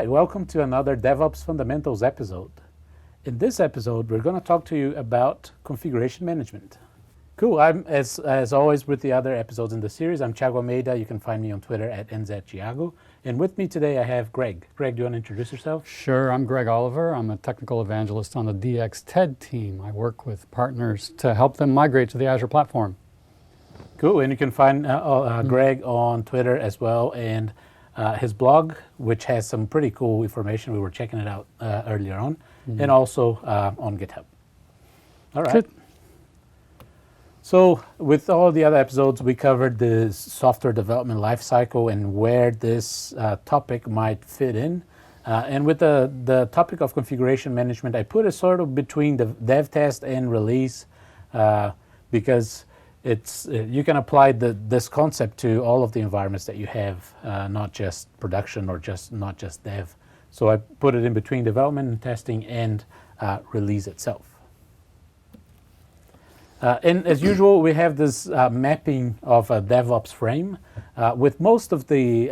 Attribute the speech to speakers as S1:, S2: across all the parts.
S1: welcome to another DevOps Fundamentals episode. In this episode, we're going to talk to you about configuration management. Cool, I'm, as always with the other episodes in the series, I'm Thiago Almeida. You can find me on Twitter at nzthiago. And with me today, I have Greg. Greg, do you want to introduce yourself?
S2: Sure, I'm Greg Oliver. I'm a technical evangelist on the DX TED team. I work with partners to help them migrate to the Azure platform.
S1: Cool, and you can find Greg on Twitter as well, and his blog, which has some pretty cool information. We were checking it out earlier on, and also on GitHub. All right.
S2: Good.
S1: So with all the other episodes, we covered the software development lifecycle and where this topic might fit in. And with the topic of configuration management, I put it sort of between the dev test and release because it's you can apply this concept to all of the environments that you have, not just production or not just dev. So I put it in between development and testing and release itself. And as usual, we have this mapping of a DevOps frame with most of the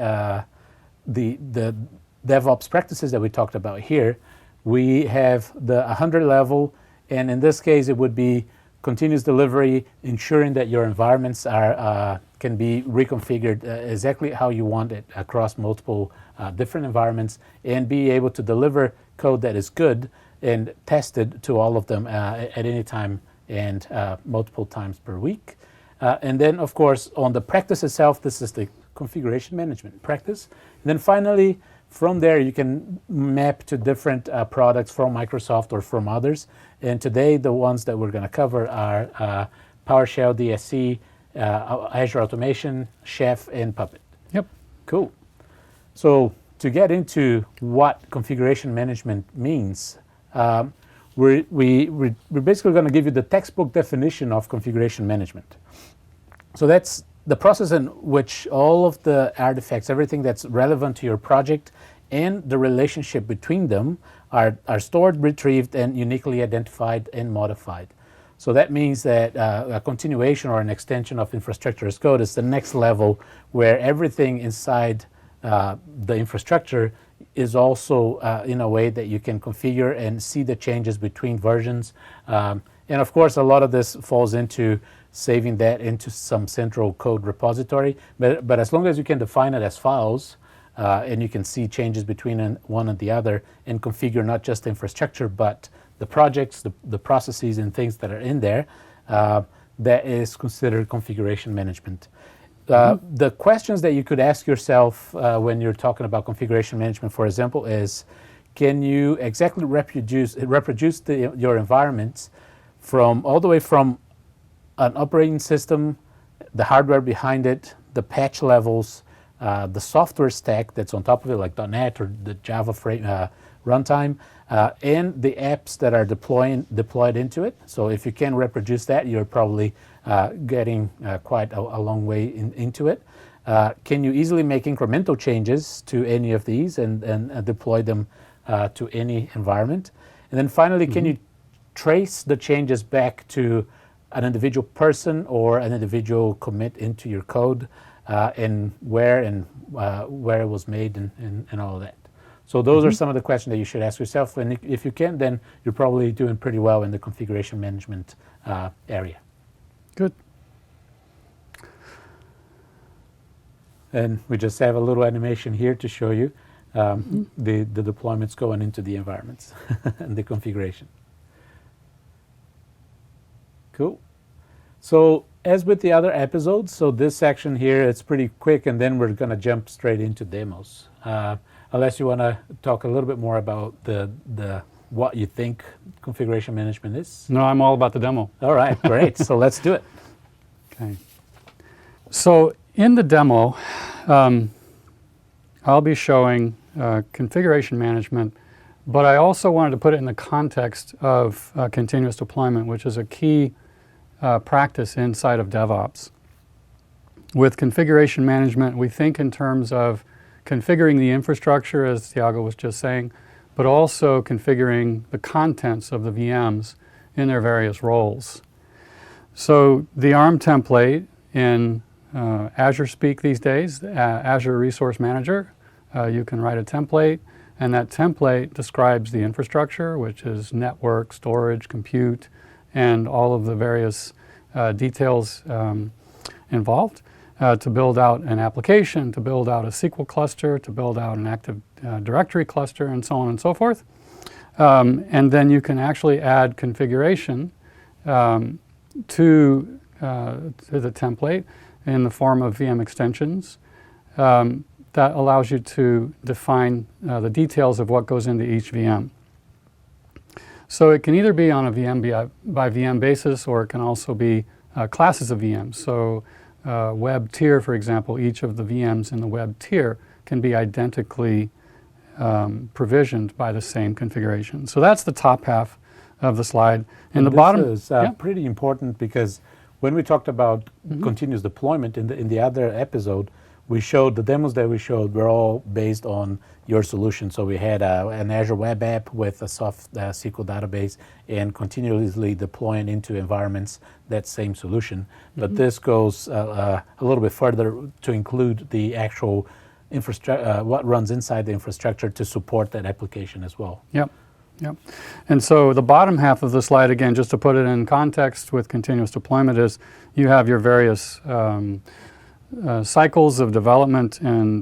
S1: DevOps practices that we talked about here. We have the 100 level, and in this case, it would be continuous delivery, ensuring that your environments can be reconfigured exactly how you want it across multiple different environments, and be able to deliver code that is good and tested to all of them at any time and multiple times per week. And then, of course, on the practice itself, this is the configuration management practice. And then finally, from there, you can map to different products from Microsoft or from others. And today, the ones that we're going to cover are PowerShell, DSC, Azure Automation, Chef, and Puppet.
S2: Yep.
S1: Cool. So to get into what configuration management means, we're basically going to give you the textbook definition of configuration management. So that's the process in which all of the artifacts, everything that's relevant to your project and the relationship between them are stored, retrieved, and uniquely identified and modified. So that means that a continuation or an extension of infrastructure as code is the next level where everything inside the infrastructure is also in a way that you can configure and see the changes between versions. And of course, a lot of this falls into saving that into some central code repository. But as long as you can define it as files, and you can see changes between one and the other and configure not just the infrastructure, but the projects, the processes and things that are in there, that is considered configuration management. The questions that you could ask yourself when you're talking about configuration management, for example, is can you exactly reproduce your environments from all the way from an operating system, the hardware behind it, the patch levels, the software stack that's on top of it, like .NET or the Java runtime, and the apps that are deployed into it. So if you can reproduce that, you're probably getting quite a long way into it. Can you easily make incremental changes to any of these and deploy them to any environment? And then finally, can you trace the changes back to an individual person or an individual commit into your code and where it was made and all of that? So those are some of the questions that you should ask yourself. And if you can, then you're probably doing pretty well in the configuration management area.
S2: Good.
S1: And we just have a little animation here to show you the deployments going into the environments and the configuration. Cool. So as with the other episodes, so this section here, it's pretty quick, and then we're going to jump straight into demos. Unless you want to talk a little bit more about the what you think configuration management is.
S2: No, I'm all about the demo.
S1: All right, great. So let's do it.
S2: Okay. So in the demo, I'll be showing configuration management, but I also wanted to put it in the context of continuous deployment, which is a key practice inside of DevOps. With configuration management, we think in terms of configuring the infrastructure, as Thiago was just saying, but also configuring the contents of the VMs in their various roles. So the ARM template in Azure speak these days, Azure Resource Manager, you can write a template And that template describes the infrastructure, which is network, storage, compute, and all of the various details involved to build out an application, to build out a SQL cluster, to build out an Active Directory cluster, and so on and so forth. And then you can actually add configuration to the template in the form of VM extensions that allows you to define the details of what goes into each VM. So it can either be on a VM by VM basis, or it can also be classes of VMs. So web tier, for example, each of the VMs in the web tier can be identically provisioned by the same configuration. So that's the top half of the slide. In the bottom,
S1: this is pretty important, because when we talked about continuous deployment in the other episode, we showed the demos that we showed were all based on your solution. So we had an Azure web app with a soft SQL database and continuously deploying into environments that same solution. But this goes a little bit further to include the actual infrastructure, what runs inside the infrastructure to support that application as well.
S2: Yep. Yep. And so the bottom half of the slide, again, just to put it in context with continuous deployment, is you have your various cycles of development, and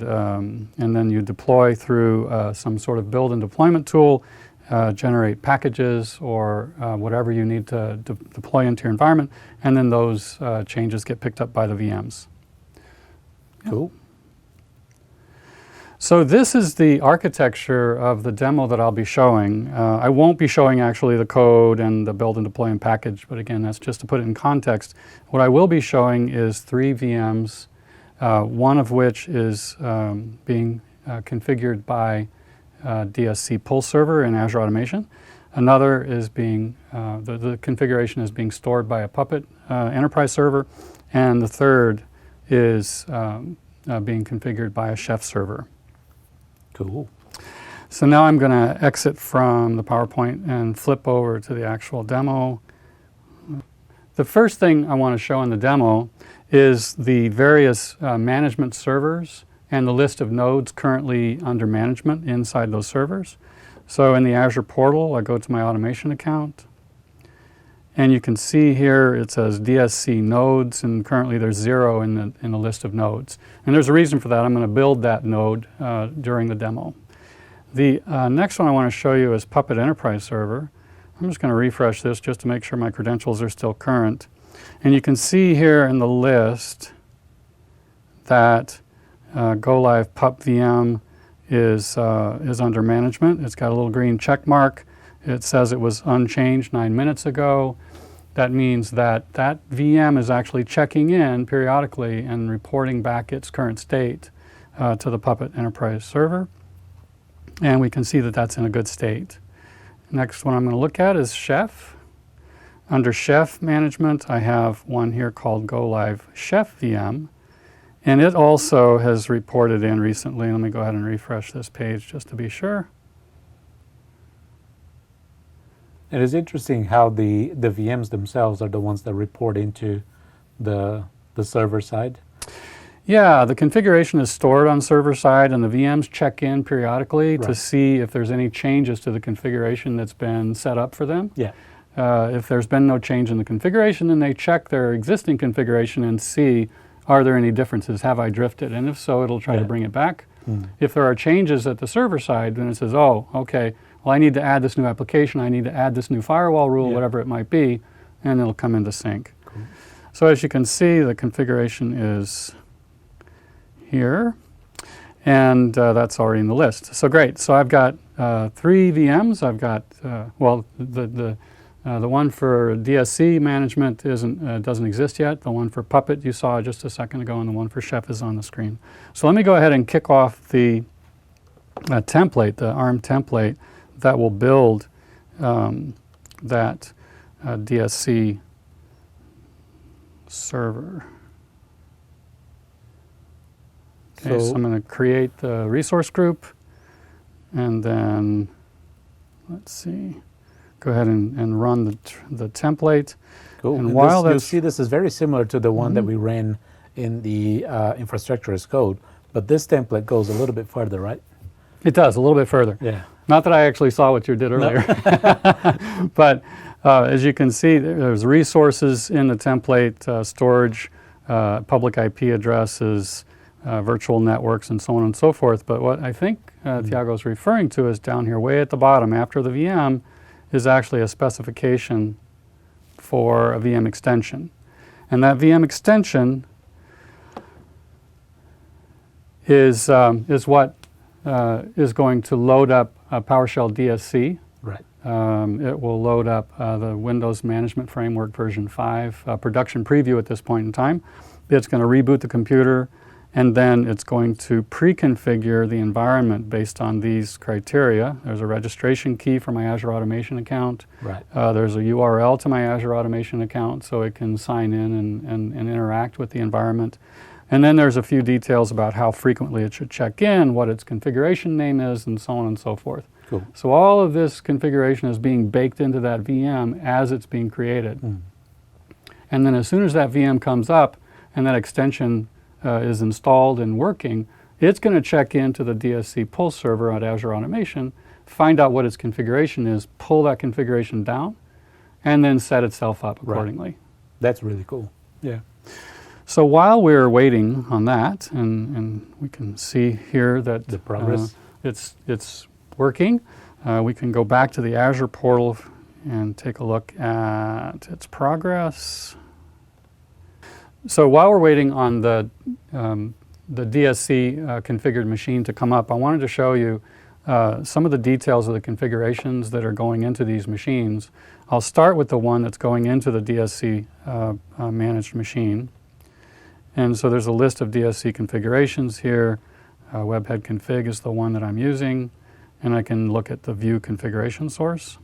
S2: then you deploy through some sort of build and deployment tool, generate packages or whatever you need to deploy into your environment, and then those changes get picked up by the VMs.
S1: Cool.
S2: So this is the architecture of the demo that I'll be showing. I won't be showing actually the code and the build and deploy and package, but again, that's just to put it in context. What I will be showing is 3 VMs, one of which is being configured by DSC Pull Server in Azure Automation. Another is being, the configuration is being stored by a Puppet enterprise server. And the third is being configured by a Chef server.
S1: Cool.
S2: So now I'm going to exit from the PowerPoint and flip over to the actual demo. The first thing I want to show in the demo is the various management servers and the list of nodes currently under management inside those servers. So in the Azure portal, I go to my automation account, and you can see here it says DSC nodes, and currently there's 0 in the list of nodes. And there's a reason for that. I'm going to build that node during the demo. The next one I want to show you is Puppet Enterprise Server. I'm just going to refresh this just to make sure my credentials are still current. And you can see here in the list that GoLive Pup VM is under management. It's got a little green check mark. It says it was unchanged 9 minutes ago. That means that that VM is actually checking in periodically and reporting back its current state to the Puppet Enterprise Server. And we can see that that's in a good state. Next one I'm going to look at is Chef. Under Chef management, I have one here called GoLive Chef VM. And it also has reported in recently. Let me go ahead and refresh this page just to be sure.
S1: It is interesting how the VMs themselves are the ones that report into the server side.
S2: Yeah, the configuration is stored on server side, and the VMs check in periodically to see if there's any changes to the configuration that's been set up for them.
S1: Yeah.
S2: If there's been no change in the configuration, then they check their existing configuration and see, are there any differences? Have I drifted? And if so, it'll try to bring it back. If there are changes at the server side, then it says, oh, okay, well, I need to add this new application, I need to add this new firewall rule, whatever it might be, and it'll come into sync. Cool. So as you can see, the configuration is here, and that's already in the list. So great. So I've got 3 VMs. I've got, well, the one for DSC management doesn't exist yet. The one for Puppet you saw just a second ago, and the one for Chef is on the screen. So let me go ahead and kick off the template, the ARM template, that will build that DSC server. Okay, so I'm going to create the resource group, and then, let's see, go ahead and run the template.
S1: Cool.
S2: And while
S1: you'll see this is very similar to the one that we ran in the infrastructure as code, but this template goes a little bit further, right?
S2: It does, a little bit further.
S1: Yeah.
S2: Not that I actually saw what you did earlier. But as you can see, there's resources in the template, storage, public IP addresses, virtual networks, and so on and so forth. But what I think Thiago is referring to is down here way at the bottom after the VM is actually a specification for a VM extension. And that VM extension is what is going to load up PowerShell DSC.
S1: Right.
S2: It will load up the Windows Management Framework version 5 production preview at this point in time. It's going to reboot the computer, and then it's going to pre-configure the environment based on these criteria. There's a registration key for my Azure Automation account.
S1: Right.
S2: There's a URL to my Azure Automation account so it can sign in and interact with the environment. And then there's a few details about how frequently it should check in, what its configuration name is, and so on and so forth.
S1: Cool.
S2: So all of this configuration is being baked into that VM as it's being created. And then as soon as that VM comes up and that extension is installed and working, it's going to check into the DSC pull server at Azure Automation, find out what its configuration is, pull that configuration down, and then set itself up accordingly.
S1: Right. That's really cool. Yeah.
S2: So while we're waiting on that, and we can see here that
S1: The progress.
S2: it's working, we can go back to the Azure portal and take a look at its progress. So while we're waiting on the DSC configured machine to come up, I wanted to show you some of the details of the configurations that are going into these machines. I'll start with the one that's going into the DSC managed machine. And so there's a list of DSC configurations here. Webhead config is the one that I'm using, and I can look at the view configuration source.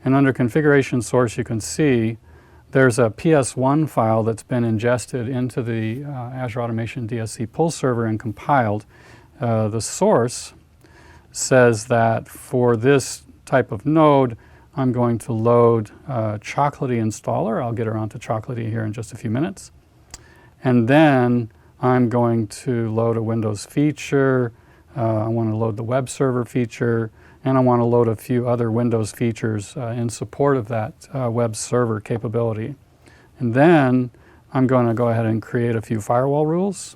S2: And under configuration source, you can see there's a PS1 file that's been ingested into the Azure Automation DSC pull server and compiled. The source says that for this type of node, I'm going to load Chocolatey installer. I'll get around to Chocolatey here in just a few minutes. And then I'm going to load a Windows feature. I want to load the web server feature, and I want to load a few other Windows features in support of that web server capability. And then I'm going to go ahead and create a few firewall rules.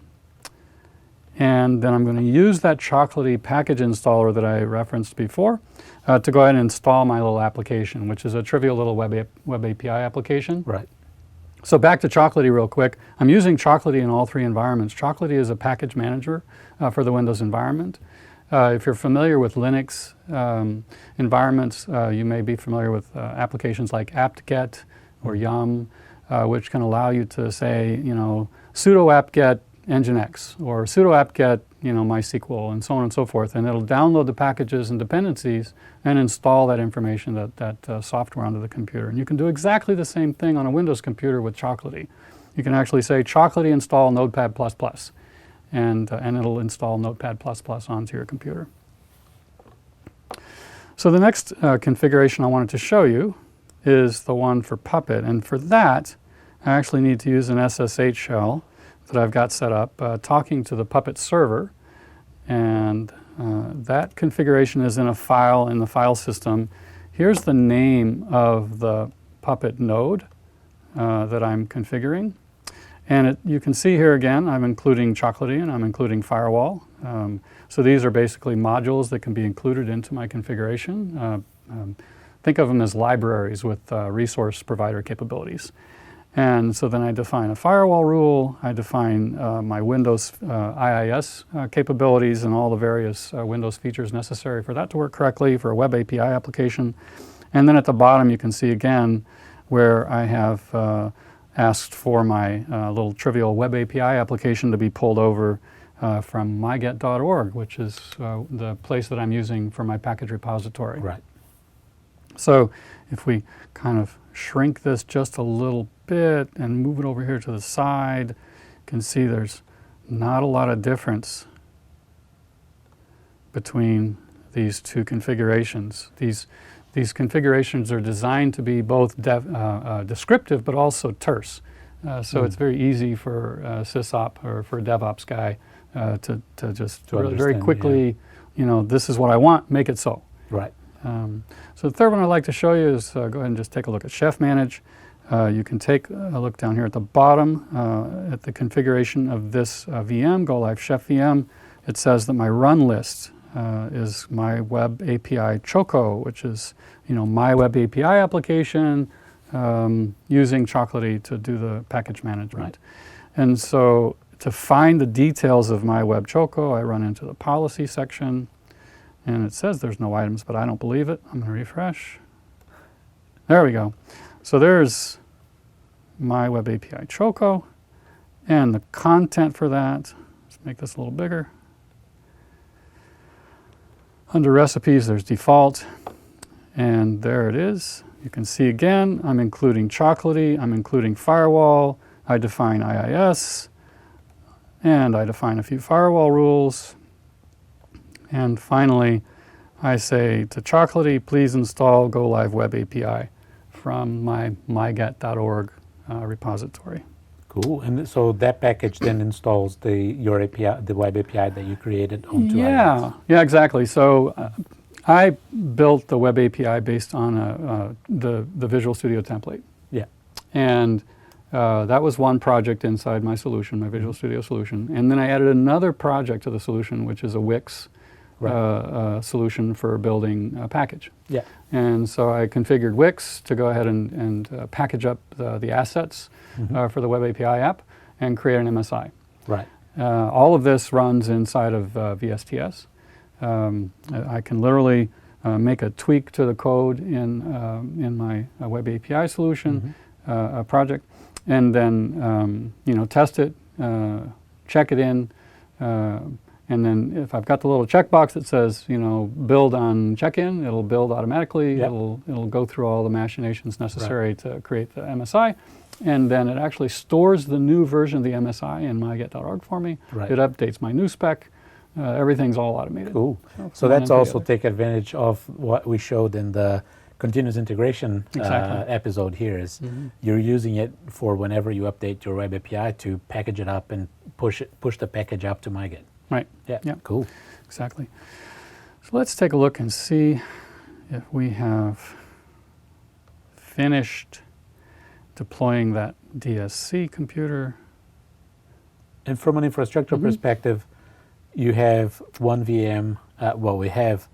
S2: And then I'm going to use that Chocolatey package installer that I referenced before to go ahead and install my little application, which is a trivial little web API application.
S1: Right.
S2: So back to Chocolatey real quick. I'm using Chocolatey in all three environments. Chocolatey is a package manager for the Windows environment. If you're familiar with Linux environments, you may be familiar with applications like apt-get or yum, which can allow you to say, sudo apt-get nginx or sudo apt-get, MySQL, and so on and so forth. And it'll download the packages and dependencies and install that information, that software onto the computer. And you can do exactly the same thing on a Windows computer with Chocolatey. You can actually say, Chocolatey install Notepad++, and it'll install Notepad++ onto your computer. So the next configuration I wanted to show you is the one for Puppet. And for that, I actually need to use an SSH shell that I've got set up, talking to the Puppet server. And that configuration is in a file in the file system. Here's the name of the Puppet node that I'm configuring. And you can see here again, I'm including Chocolatey and I'm including Firewall. So these are basically modules that can be included into my configuration. Think of them as libraries with resource provider capabilities. And so then I define a firewall rule, I define my Windows IIS capabilities and all the various Windows features necessary for that to work correctly for a web API application. And then at the bottom you can see again where I have asked for my little trivial web API application to be pulled over from myget.org, which is the place that I'm using for my package repository.
S1: Right.
S2: So if we kind of shrink this just a little bit and move it over here to the side, you can see there's not a lot of difference between these two configurations. These configurations are designed to be both descriptive but also terse. So it's very easy for sysop or for a DevOps guy to just very quickly this is what I want, make it so.
S1: Right.
S2: So the third one I'd like to show you is go ahead and just take a look at Chef Manage. You can take a look down here at the bottom at the configuration of this VM, Go Live Chef VM. It says that my run list is my web API Choco, which is my web API application using Chocolatey to do the package management. Right. And so to find the details of my web Choco, I run into the policy section, and it says there's no items, but I don't believe it. I'm going to refresh. There we go. So there's my web API Choco, and the content for that. Let's make this a little bigger. Under recipes, there's default, and there it is. You can see again, I'm including Chocolatey, I'm including firewall, I define IIS, and I define a few firewall rules. And finally, I say to Chocolatey, please install Go Live Web API from my myget.org repository.
S1: Cool. And so that package then installs your API, the web API that you created onto
S2: Yeah, exactly. So I built the web API based on the Visual Studio template.
S1: Yeah.
S2: And that was one project inside my solution, my Visual Studio solution. And then I added another project to the solution, which is a Wix solution for building a package.
S1: Yeah.
S2: And so I configured Wix to go ahead and package up the assets for the Web API app and create an MSI.
S1: Right.
S2: All of this runs inside of VSTS. I can literally make a tweak to the code in my Web API solution project, and then test it, check it in, and then if I've got the little checkbox that says build on check-in, it'll build automatically.
S1: Yep.
S2: It'll go through all the machinations necessary to create the MSI, and then it actually stores the new version of the MSI in myget.org for me.
S1: Right.
S2: It updates my new spec. Everything's all automated.
S1: Cool. So that's also take advantage of what we showed in the continuous integration episode here is you're using it for whenever you update your web API to package it up and push the package up to myget.
S2: Right.
S1: Yeah.
S2: Yep.
S1: Cool.
S2: Exactly. So let's take a look and see if we have finished deploying that DSC computer.
S1: And from an infrastructure perspective, you have one VM. We have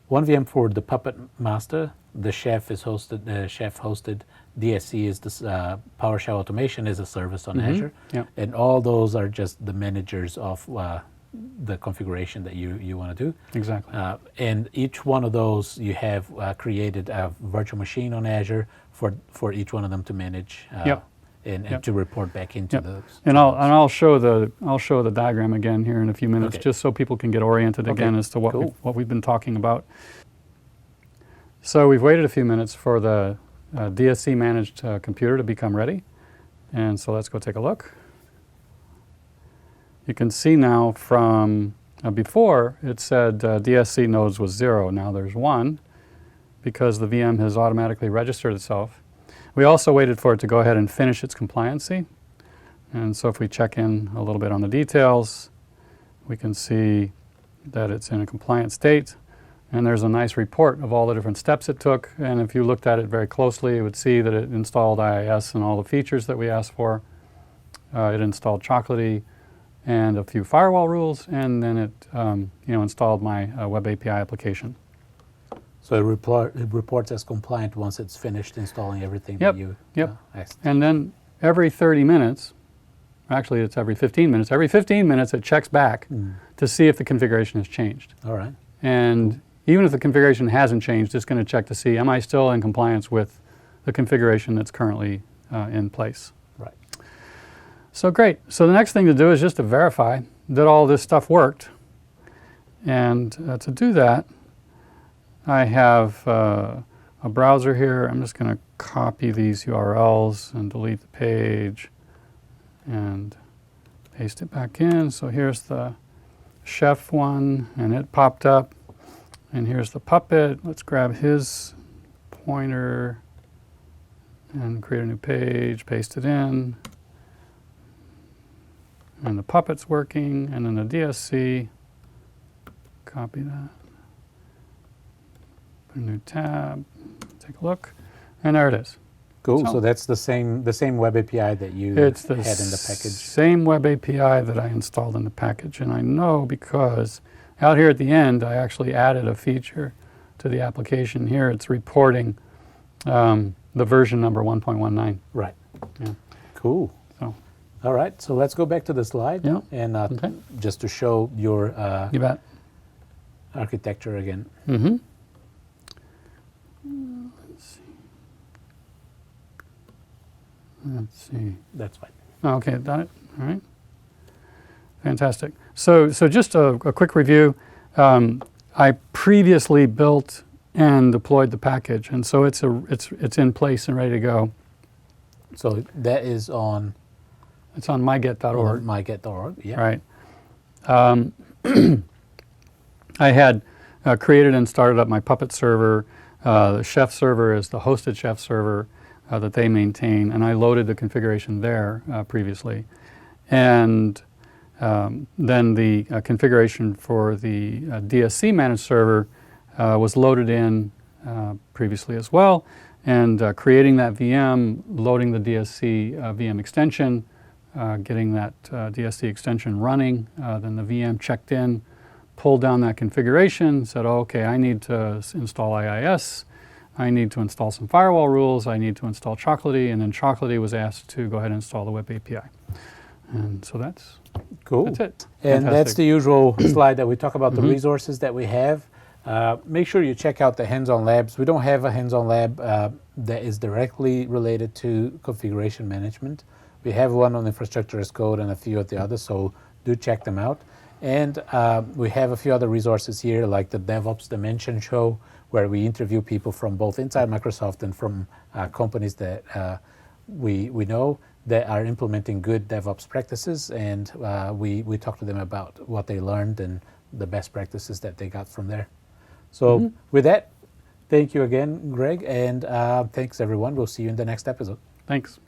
S1: one VM for the Puppet Master. The Chef is hosted. The Chef hosted. DSC is this PowerShell automation is a service on Azure, and all those are just the managers of the configuration that you want to do.
S2: Exactly.
S1: And each one of those you have created a virtual machine on Azure for each one of them to manage. And to report back into those.
S2: And I'll show the diagram again here in a few minutes, just so people can get oriented again as to what we've been talking about. So we've waited a few minutes for the DSC managed computer to become ready, and so let's go take a look. You can see now from before it said DSC nodes was 0. Now there's 1 because the VM has automatically registered itself. We also waited for it to go ahead and finish its compliancy. And so if we check in a little bit on the details, we can see that it's in a compliant state. And there's a nice report of all the different steps it took. And if you looked at it very closely, you would see that it installed IIS and all the features that we asked for. It installed Chocolatey and a few firewall rules, and then it installed my web API application.
S1: So it reports as compliant once it's finished installing everything that you asked.
S2: And then every 30 minutes, actually it's every 15 minutes, it checks back to see if the configuration has changed.
S1: All right.
S2: And even if the configuration hasn't changed, it's going to check to see, am I still in compliance with the configuration that's currently in place?
S1: Right.
S2: So great. So the next thing to do is just to verify that all this stuff worked. And to do that, I have a browser here. I'm just going to copy these URLs and delete the page and paste it back in. So here's the Chef one, and it popped up. And here's the Puppet. Let's grab his pointer and create a new page, paste it in. And the Puppet's working, and then the DSC copy that. Put a new tab, take a look, and there it is.
S1: Cool.
S2: So-
S1: So that's the same web API that you
S2: It's the
S1: had in the package.
S2: same web API that I installed in the package, and I know because out here at the end, I actually added a feature to the application. Here, it's reporting the version number 1.19.
S1: Right.
S2: Yeah.
S1: Cool.
S2: So,
S1: All right. So let's go back to the slide
S2: Yeah.
S1: and
S2: Okay.
S1: just to show your
S2: you bet.
S1: architecture again.
S2: Mm-hmm. Let's see.
S1: That's fine.
S2: Oh, okay, done it. All right. Fantastic. So just a quick review. I previously built and deployed the package, and so it's in place and ready to go.
S1: So that is on
S2: It's on myget.org.
S1: myget.org. Yeah.
S2: Right. I had created and started up my Puppet server. The Chef server is the hosted Chef server that they maintain, and I loaded the configuration there previously. And then the configuration for the DSC managed server was loaded in previously as well, and creating that VM, loading the DSC VM extension, getting that DSC extension running, then the VM checked in, pulled down that configuration, said, oh, okay, I need to install IIS, I need to install some firewall rules, I need to install Chocolatey, and then Chocolatey was asked to go ahead and install the web API. And so that's
S1: Cool.
S2: it.
S1: And
S2: Fantastic.
S1: that's the usual slide that we talk about the
S2: Mhm.
S1: resources that we have. Make sure you check out the hands-on labs. We don't have a hands-on lab that is directly related to configuration management. We have one on infrastructure as code and a few of the others, so do check them out. And we have a few other resources here, like the DevOps Dimension show, where we interview people from both inside Microsoft and from companies that we know that are implementing good DevOps practices, and we talk to them about what they learned and the best practices that they got from there. So with that, thank you again, Greg, and thanks everyone. We'll see you in the next episode.
S2: Thanks.